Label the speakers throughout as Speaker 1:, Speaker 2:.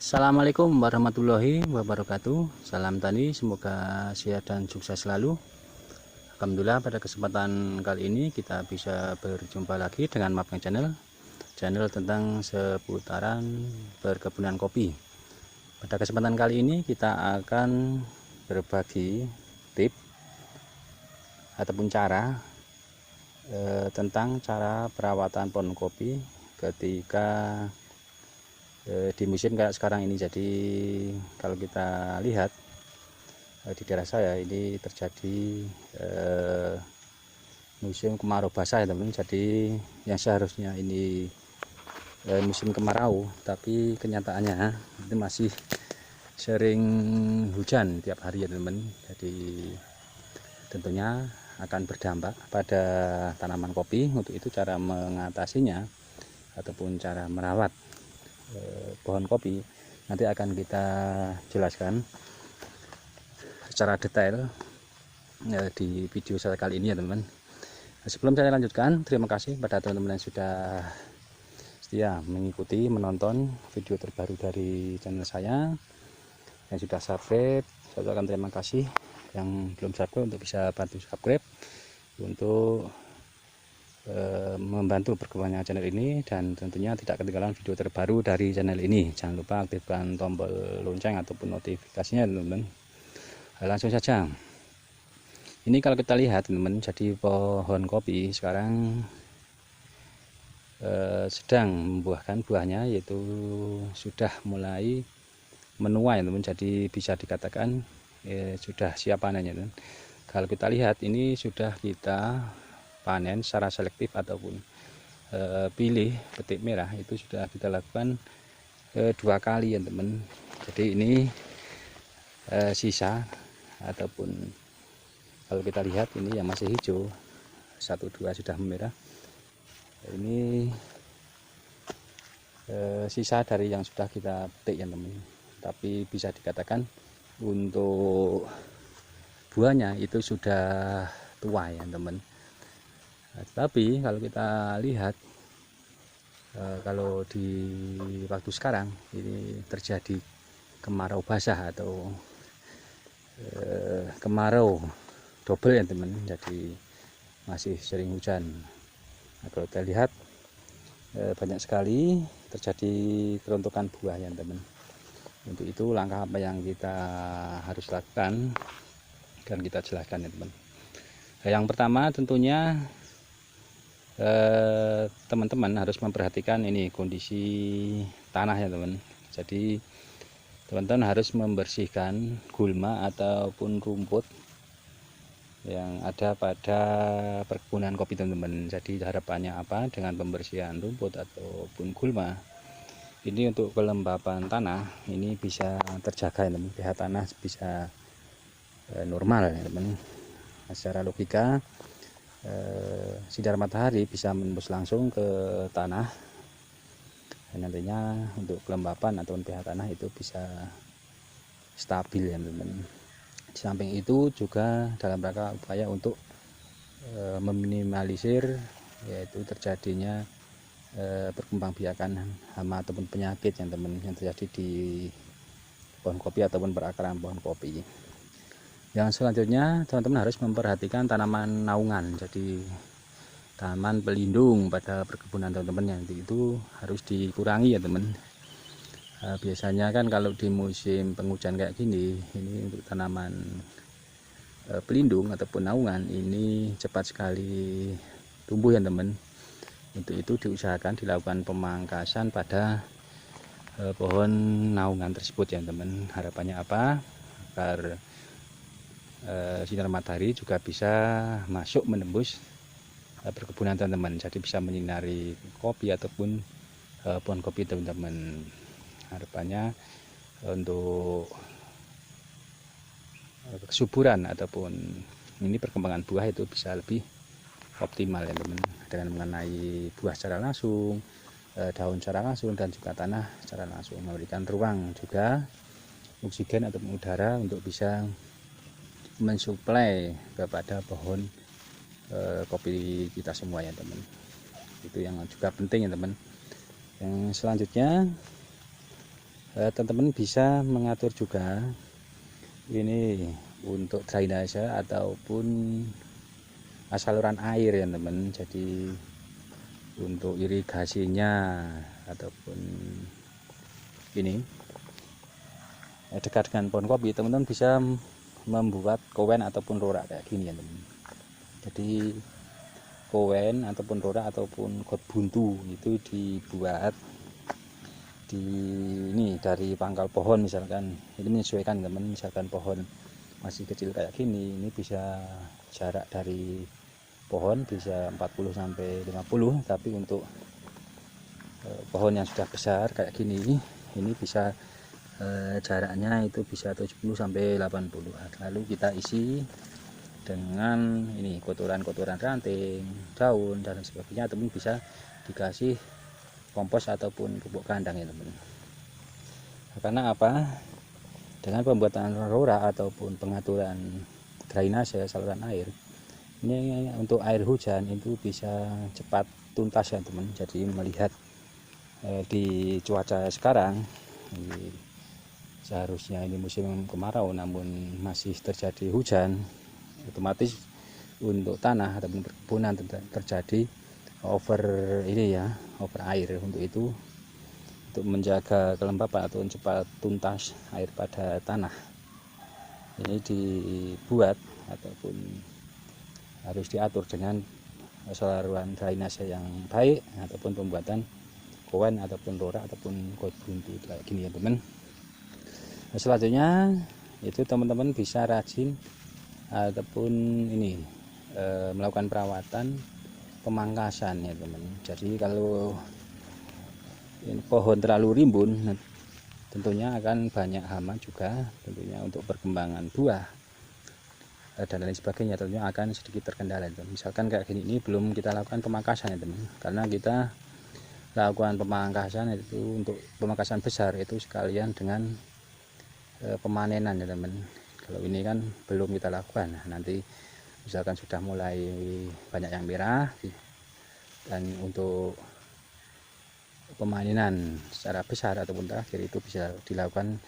Speaker 1: Assalamualaikum warahmatullahi wabarakatuh. Salam tani, semoga sehat dan sukses selalu. Alhamdulillah, pada kesempatan kali ini kita bisa berjumpa lagi dengan Mapeng channel tentang seputaran perkebunan kopi. Pada kesempatan kali ini kita akan berbagi tip ataupun cara tentang cara perawatan pohon kopi ketika di musim kayak sekarang ini. Jadi kalau kita lihat di daerah saya ini terjadi musim kemarau basah ya teman-teman. Jadi yang seharusnya ini musim kemarau, tapi kenyataannya itu masih sering hujan tiap hari ya teman-teman. Jadi tentunya akan berdampak pada tanaman kopi. Untuk itu cara mengatasinya ataupun cara merawat pohon kopi nanti akan kita jelaskan secara detail di video saya kali ini ya teman-teman. Sebelum saya lanjutkan, terima kasih pada teman-teman yang sudah setia mengikuti menonton video terbaru dari channel saya. Yang sudah subscribe, saya ucapkan terima kasih. Yang belum subscribe untuk bisa bantu subscribe untuk membantu perkembangan channel ini, dan tentunya tidak ketinggalan video terbaru dari channel ini. Jangan lupa aktifkan tombol lonceng ataupun notifikasinya teman-teman. Langsung saja, ini kalau kita lihat teman-teman, jadi pohon kopi sekarang sedang membuahkan buahnya, yaitu sudah mulai menuai teman-teman. Jadi bisa dikatakan sudah siap panennya teman. Kalau kita lihat ini sudah kita panen secara selektif ataupun pilih petik merah, itu sudah kita lakukan 2 kali ya teman. Jadi ini sisa ataupun kalau kita lihat ini yang masih hijau 1-2 sudah memerah, ini sisa dari yang sudah kita petik ya teman. Tapi bisa dikatakan untuk buahnya itu sudah tua ya teman. Tapi kalau kita lihat kalau di waktu sekarang ini terjadi kemarau basah atau kemarau double ya teman. Jadi masih sering hujan. Nah, kalau kita lihat banyak sekali terjadi keruntukan buah ya teman. Untuk itu langkah apa yang kita harus lakukan akan kita jelaskan ya teman. Yang pertama tentunya teman-teman harus memperhatikan ini kondisi tanah ya teman. Jadi teman-teman harus membersihkan gulma ataupun rumput yang ada pada perkebunan kopi teman-teman. Jadi harapannya apa dengan pembersihan rumput ataupun gulma ini, untuk kelembapan tanah ini bisa terjaga ya teman. pH tanah bisa normal ya teman. Secara logika sinar matahari bisa menembus langsung ke tanah, dan nantinya untuk kelembapan ataupun pH tanah itu bisa stabil ya teman. Di samping itu juga dalam rangka upaya untuk meminimalisir yaitu terjadinya perkembangbiakan hama ataupun penyakit yang terjadi di pohon kopi ataupun berakaran pohon kopi. Yang selanjutnya teman-teman harus memperhatikan tanaman naungan, jadi tanaman pelindung pada perkebunan teman-teman, yang itu harus dikurangi ya teman. Biasanya kan kalau di musim penghujan kayak gini, ini untuk tanaman pelindung ataupun naungan ini cepat sekali tumbuh ya teman. Untuk itu diusahakan dilakukan pemangkasan pada pohon naungan tersebut ya teman. Harapannya apa? Agar sinar matahari juga bisa masuk menembus perkebunan teman-teman, jadi bisa menyinari kopi ataupun pohon kopi teman-teman. Harapannya untuk kesuburan ataupun ini perkembangan buah itu bisa lebih optimal ya teman, dengan mengenai buah secara langsung, daun secara langsung, dan juga tanah secara langsung, memberikan ruang juga oksigen atau udara untuk bisa mensuplai kepada pohon kopi kita semua ya teman. Itu yang juga penting ya teman. Yang selanjutnya teman-teman bisa mengatur juga ini untuk drainase ataupun saluran air ya teman. Jadi untuk irigasinya ataupun ini dekat dengan pohon kopi, teman-teman bisa membuat kowen ataupun rorak kayak gini ya teman. Jadi kowen ataupun rorak ataupun got buntu itu dibuat ini dari pangkal pohon, misalkan ini menyesuaikan teman, misalkan pohon masih kecil kayak gini, ini bisa jarak dari pohon bisa 40 sampai 50, tapi untuk pohon yang sudah besar kayak gini ini bisa jaraknya itu bisa 70 sampai 80. Lalu kita isi dengan ini kotoran-kotoran ranting, daun dan sebagainya. Teman bisa dikasih kompos ataupun pupuk kandang ya teman. Karena apa? Dengan pembuatan rorak ataupun pengaturan drainase saluran air, ini untuk air hujan itu bisa cepat tuntas ya teman. Jadi melihat di cuaca sekarang ini, seharusnya ini musim kemarau namun masih terjadi hujan, otomatis untuk tanah ataupun perkebunan terjadi over air. Untuk itu, untuk menjaga kelembapan atau cepat tuntas air pada tanah, ini dibuat ataupun harus diatur dengan saluran drainase yang baik ataupun pembuatan kowen ataupun rorak ataupun got buntu kayak gini ya teman. Selanjutnya itu teman-teman bisa rajin ataupun ini melakukan perawatan pemangkasan ya teman. Jadi kalau ini pohon terlalu rimbun, tentunya akan banyak hama juga, tentunya untuk perkembangan buah dan lain sebagainya tentunya akan sedikit terkendala. Misalkan kayak gini, ini belum kita lakukan pemangkasan ya teman, karena kita lakukan pemangkasan itu untuk pemangkasan besar itu sekalian dengan pemanenan ya teman. Kalau ini kan belum kita lakukan. Nah, nanti misalkan sudah mulai banyak yang merah dan untuk pemanenan secara besar ataupun terakhir itu bisa dilakukan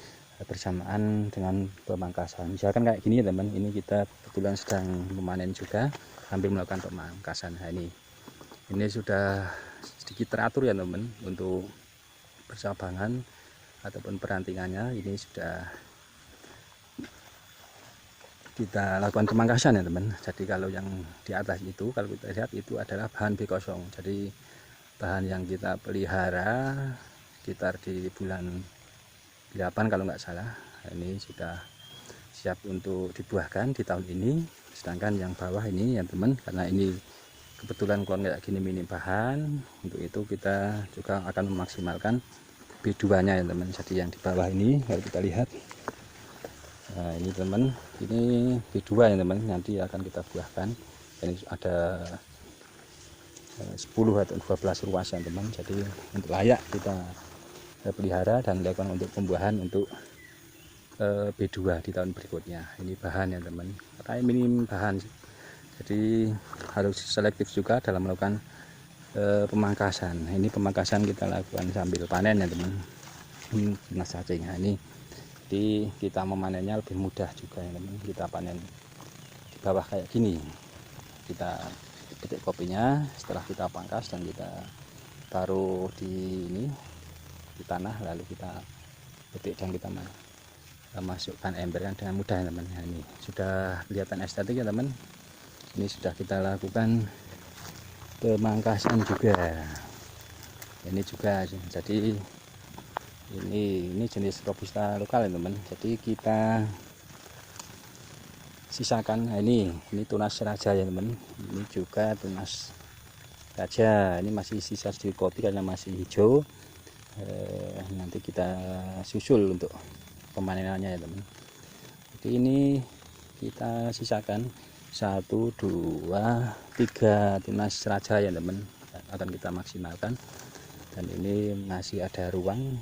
Speaker 1: bersamaan dengan pemangkasan. Misalkan kayak gini ya teman, ini kita kebetulan sedang memanen juga, hampir melakukan pemangkasan. Nah, ini sudah sedikit teratur ya teman, untuk percabangan ataupun perantingannya ini sudah kita lakukan pemangkasan ya teman. Jadi kalau yang di atas itu, kalau kita lihat itu adalah bahan B0, jadi bahan yang kita pelihara sekitar di bulan 8 kalau nggak salah. Ini sudah siap untuk dibuahkan di tahun ini. Sedangkan yang bawah ini ya teman, karena ini kebetulan kurang kayak gini minim bahan, untuk itu kita juga akan memaksimalkan B2 nya ya teman. Jadi yang di bawah ini kalau kita lihat, nah ini teman, ini B2 ya teman, nanti akan kita buahkan. Ini ada 10 atau 12 ruas ya teman, jadi untuk layak kita pelihara dan lakukan untuk pembuahan untuk B2 di tahun berikutnya. Ini bahan ya teman, karena minim bahan, jadi harus selektif juga dalam melakukan pemangkasan. Ini pemangkasan kita lakukan sambil panen ya teman. Ini tunas cacing. Nah, ini jadi kita memanennya lebih mudah juga ya teman. Kita panen di bawah kayak gini, kita petik kopinya setelah kita pangkas dan kita taruh di tanah, lalu kita petik dan kita masukkan ember dengan mudah ya teman. Nah, ini sudah kelihatan estetik ya teman. Ini sudah kita lakukan pemangkasan juga. Ini juga, jadi ini jenis robusta lokal ya teman. Jadi kita sisakan. Nah, ini tunas raja ya teman. Ini juga tunas raja. Ini masih sisa sedikit kopi karena masih hijau. Nanti kita susul untuk pemanenannya ya teman. Jadi ini kita sisakan 1, 2, 3 tunas raja ya teman, akan kita maksimalkan. Dan ini masih ada ruang,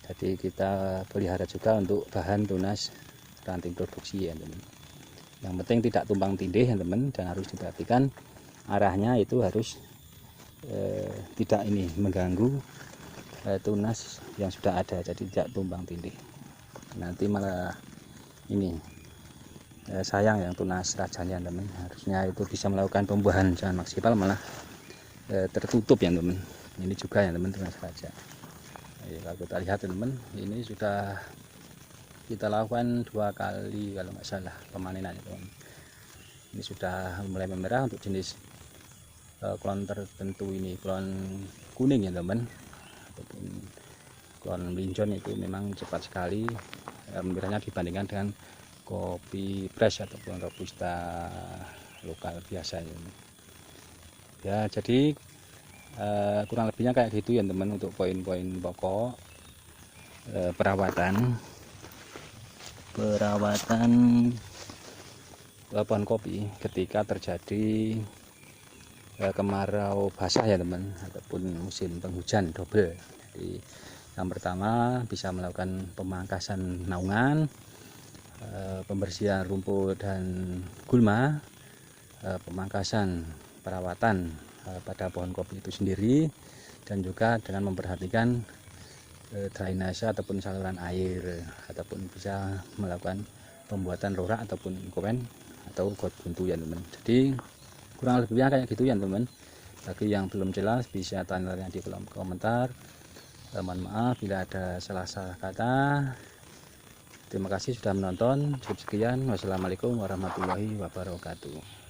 Speaker 1: jadi kita pelihara juga untuk bahan tunas ranting produksi ya teman. Yang penting tidak tumpang tindih ya teman, dan harus diperhatikan arahnya itu harus tidak mengganggu tunas yang sudah ada, jadi tidak tumbang tindih. Nanti malah ini sayang yang tunas rajanya teman, harusnya itu bisa melakukan pembuahan jangan maksimal, malah tertutup ya teman. Ini juga ya teman, tunas raja. Kalau kita lihat teman, ini sudah kita lakukan 2 kali kalau nggak salah pemanenan teman. Ini sudah mulai memerah untuk jenis klon tertentu, ini klon kuning ya teman, ataupun klon melinjon itu memang cepat sekali memerahnya dibandingkan dengan kopi fresh ataupun robusta lokal biasa ya. Jadi kurang lebihnya kayak gitu ya teman, untuk poin-poin pokok perawatan pohon kopi ketika terjadi kemarau basah ya teman, ataupun musim penghujan double. Jadi yang pertama bisa melakukan pemangkasan naungan, pembersihan rumput dan gulma, pemangkasan perawatan pada pohon kopi itu sendiri, dan juga dengan memperhatikan drainase ataupun saluran air, ataupun bisa melakukan pembuatan rorak ataupun komen atau got buntu ya teman. Jadi kurang lebihnya kayak gitu ya teman. Bagi yang belum jelas bisa tanya di kolom komentar. Mohon maaf bila ada salah-salah kata. Terima kasih sudah menonton. Cukup sekian. Wassalamualaikum warahmatullahi wabarakatuh.